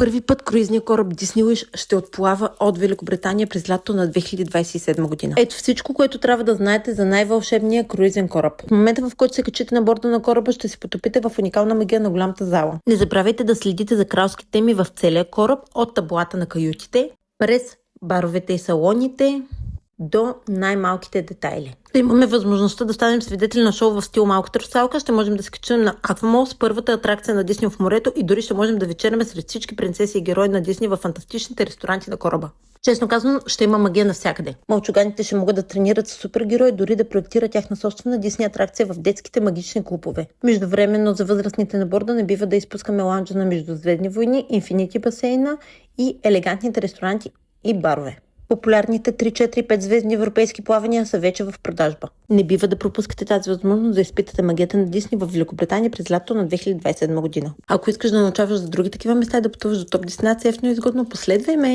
първи път круизният кораб Disney Wish ще отплава от Великобритания през лято на 2027 година. Ето всичко, което трябва да знаете за най-вълшебния круизен кораб. В момента, в който се качите на борда на кораба, ще се потопите в уникална магия на голямата зала. Не забравяйте да следите за кралски теми в целия кораб, от таблата на каютите, през баровете и салоните, до най-малките детайли. Ще имаме възможността да станем свидетели на шоу в стил Малката русалка, ще можем да се качим на Аквамол, първата атракция на Дисни в морето, и дори ще можем да вечеряме сред всички принцеси и герои на Дисни в фантастичните ресторанти на кораба. Честно казано, ще има магия навсякъде. Мълчуганите ще могат да тренират с супергерои, дори да проектират тяхна собствена Дисни атракция в детските магични клубове. Междувременно за възрастните на борда не бива да изпускаме лаунджа на Междузвездни войни, Инфинити басейна и елегантните ресторанти и барове. Популярните 3, 4, 5 звездни европейски плавания са вече в продажба. Не бива да пропускате тази възможност да изпитате магията на Дисни в Великобритания през лято на 2027 година. Ако искаш да научаваш за други такива места и да пътуваш до топ дестинация ефтино и изгодно, последвай ме!